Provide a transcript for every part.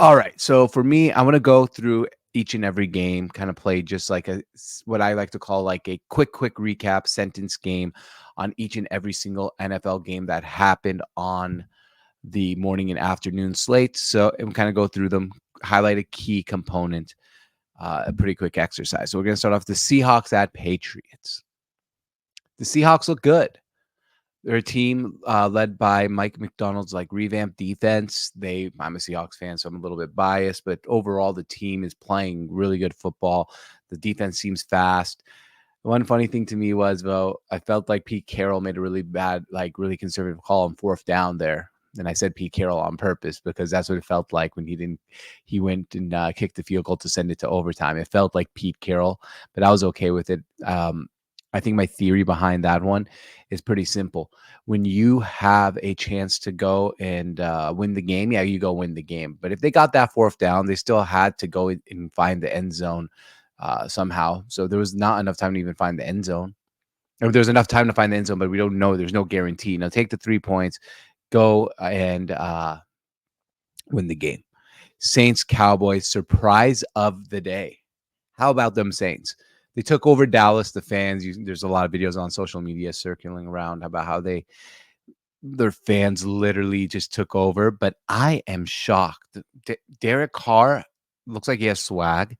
All right. So for me, I want to go through each and every game, kind of play just like what I like to call like a quick recap sentence game on each and every single NFL game that happened on the morning and afternoon slate. So and kind of go through them, highlight a key component, a pretty quick exercise. So we're going to start off the Seahawks at Patriots. The Seahawks look good. They're a team led by Mike McDonald's like revamped defense. I'm a Seahawks fan, so I'm a little bit biased, but overall the team is playing really good football. The defense seems fast. One funny thing to me was though, I felt like Pete Carroll made a really bad, like really conservative call on fourth down there. And I said Pete Carroll on purpose because that's what it felt like when he went and kicked the field goal to send it to overtime. It felt like Pete Carroll, but I was okay with it. I think my theory behind that one is pretty simple. When you have a chance to go and win the game, yeah, you go win the game. But if they got that fourth down, they still had to go and find the end zone somehow. So there was not enough time to even find the end zone. Or there's enough time to find the end zone, but we don't know. There's no guarantee. Now take the 3 points, go and win the game. Saints Cowboys surprise of the day. How about them Saints? They took over Dallas. The fans, there's a lot of videos on social media circling around about how their fans literally just took over. But I am shocked. Derek Carr looks like he has swag.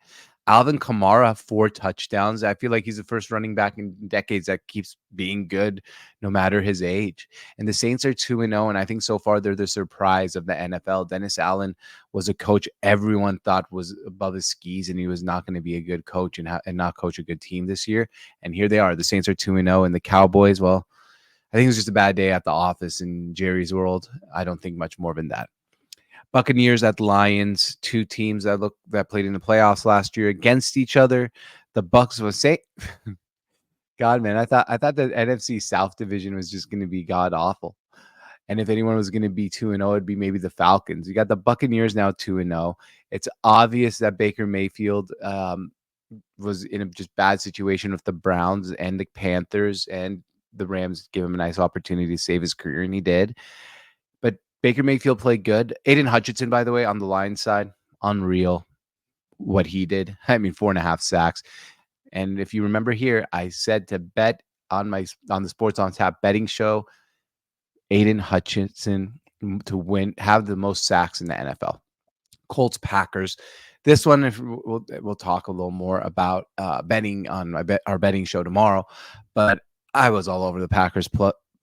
Alvin Kamara, 4 touchdowns. I feel like he's the first running back in decades that keeps being good no matter his age. And the Saints are 2-0, and I think so far they're the surprise of the NFL. Dennis Allen was a coach everyone thought was above his skis, and he was not going to be a good coach and not coach a good team this year. And here they are. The Saints are 2-0, and the Cowboys, well, I think it was just a bad day at the office in Jerry's world. I don't think much more than that. Buccaneers at Lions, 2 teams that played in the playoffs last year against each other. The Bucs was say, God, man, I thought the NFC South division was just going to be god awful. And if anyone was going to be 2-0, it'd be maybe the Falcons. You got the Buccaneers now 2-0. It's obvious that Baker Mayfield was in a just bad situation with the Browns and the Panthers, and the Rams gave him a nice opportunity to save his career, and he did. But Baker Mayfield played good. Aiden Hutchinson, by the way, on the Lions side, unreal what he did. I mean, 4.5 sacks. And if you remember here, I said to bet on the Sports on Tap betting show, Aiden Hutchinson to win, have the most sacks in the NFL. Colts Packers. This one, if we'll talk a little more about betting on our betting show tomorrow. But I was all over the Packers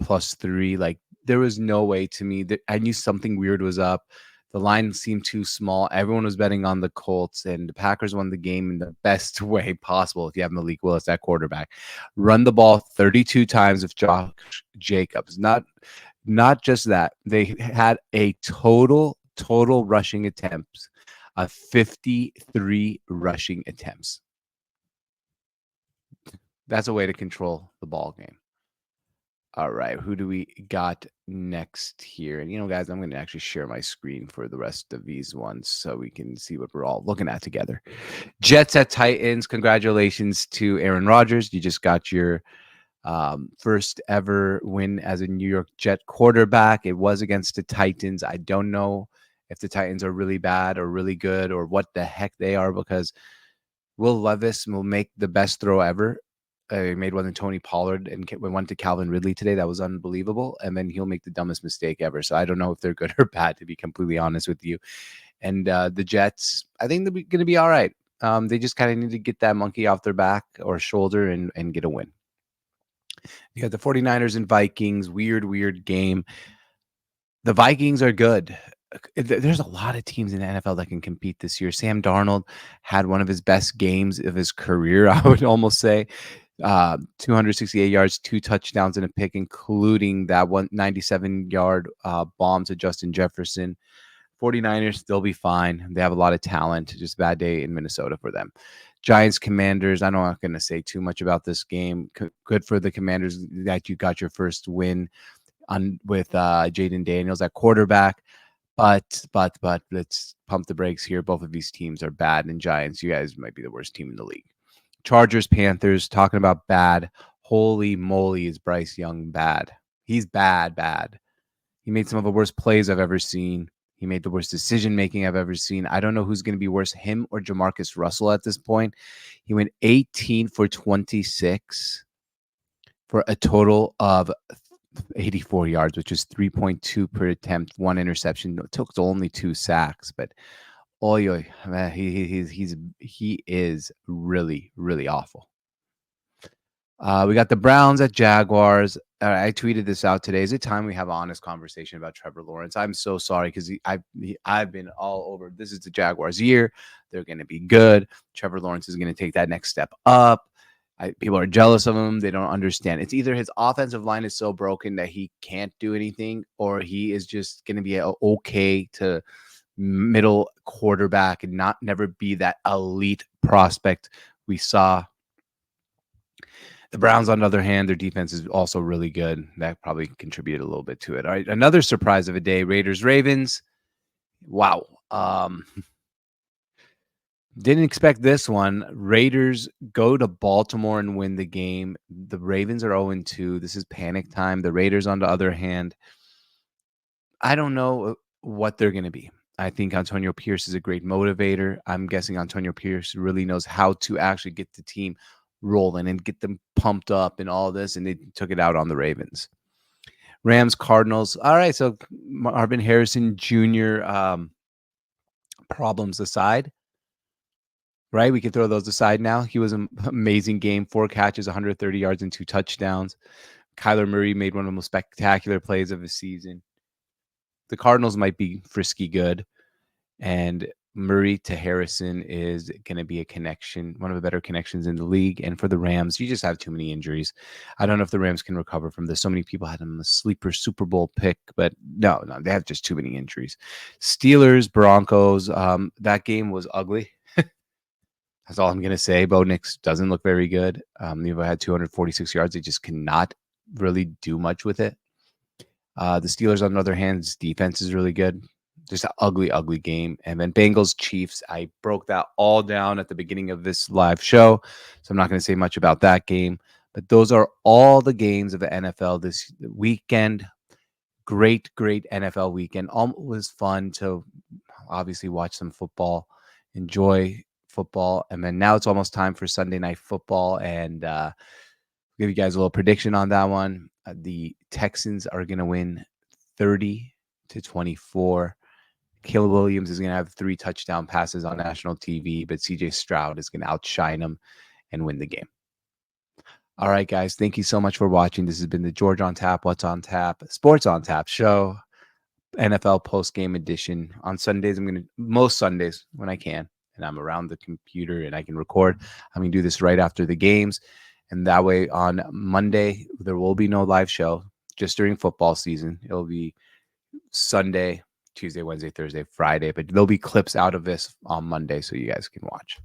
plus 3. Like, there was no way to me that I knew something weird was up. The line seemed too small. Everyone was betting on the Colts, and the Packers won the game in the best way possible. If you have Malik Willis at quarterback, run the ball 32 times with Josh Jacobs. Not just that, they had a total rushing attempts of 53 rushing attempts. That's a way to control the ball game. All right, who do we got next here? And, guys, I'm going to actually share my screen for the rest of these ones so we can see what we're all looking at together. Jets at Titans. Congratulations to Aaron Rodgers. You just got your first ever win as a New York Jet quarterback. It was against the Titans. I don't know if the Titans are really bad or really good or what the heck they are, because Will Levis will make the best throw ever. He made one to Tony Pollard and went to Calvin Ridley today. That was unbelievable. And then he'll make the dumbest mistake ever. So I don't know if they're good or bad, to be completely honest with you. And the Jets, I think they're going to be all right. They just kind of need to get that monkey off their back or shoulder and get a win. You got the 49ers and Vikings. Weird game. The Vikings are good. There's a lot of teams in the NFL that can compete this year. Sam Darnold had one of his best games of his career, I would almost say. 268 yards, 2 touchdowns, and a pick, including that 197-yard bomb to Justin Jefferson. 49ers, they'll be fine. They have a lot of talent. Just a bad day in Minnesota for them. Giants, Commanders. I'm not going to say too much about this game. Good for the Commanders that you got your first win with Jaden Daniels at quarterback. But let's pump the brakes here. Both of these teams are bad, and Giants, you guys might be the worst team in the league. Chargers, Panthers, talking about bad. Holy moly, is Bryce Young bad. He's bad. He made some of the worst plays I've ever seen. He made the worst decision making I've ever seen. I don't know who's going to be worse, him or Jamarcus Russell at this point. He went 18 for 26 for a total of 84 yards, which is 3.2 per attempt, one interception. It took only 2 sacks, but man, he is really, really awful. We got the Browns at Jaguars. I tweeted this out today. Is it time we have an honest conversation about Trevor Lawrence? I'm so sorry because I've been all over. This is the Jaguars' year. They're going to be good. Trevor Lawrence is going to take that next step up. People are jealous of him. They don't understand. It's either his offensive line is so broken that he can't do anything, or he is just going to be okay to middle quarterback and never be that elite prospect we saw. The Browns, on the other hand, their defense is also really good. That probably contributed a little bit to it. All right, another surprise of a day, Raiders-Ravens. Wow. Didn't expect this one. Raiders go to Baltimore and win the game. The Ravens are 0-2. This is panic time. The Raiders, on the other hand, I don't know what they're going to be. I think Antonio Pierce is a great motivator. I'm guessing Antonio Pierce really knows how to actually get the team rolling and get them pumped up and all this, and they took it out on the Ravens. Rams, Cardinals. All right, so Marvin Harrison Jr. Problems aside, right? We can throw those aside now. He was an amazing game. 4 catches, 130 yards, and 2 touchdowns. Kyler Murray made one of the most spectacular plays of his season. The Cardinals might be frisky good, and Murray to Harrison is going to be a connection, one of the better connections in the league. And for the Rams, you just have too many injuries. I don't know if the Rams can recover from this. So many people had them a sleeper Super Bowl pick, but no, they have just too many injuries. Steelers, Broncos, that game was ugly. That's all I'm going to say. Bo Nix doesn't look very good. Nevo had 246 yards. They just cannot really do much with it. The Steelers, on the other hand, defense is really good. Just an ugly, ugly game. And then Bengals, Chiefs. I broke that all down at the beginning of this live show, so I'm not going to say much about that game. But those are all the games of the NFL this weekend. Great, great NFL weekend. It was fun to obviously watch some football, enjoy football. And then now it's almost time for Sunday Night Football. And give you guys a little prediction on that one. The Texans are going to win 30-24. Caleb Williams is going to have 3 touchdown passes on national TV, but CJ Stroud is going to outshine him and win the game. All right, guys. Thank you so much for watching. This has been the George on Tap, What's on Tap, Sports on Tap show, NFL post-game edition. On Sundays, most Sundays when I can, and I'm around the computer and I can record, I'm going to do this right after the games. And that way on Monday, there will be no live show just during football season. It'll be Sunday, Tuesday, Wednesday, Thursday, Friday, but there'll be clips out of this on Monday so you guys can watch.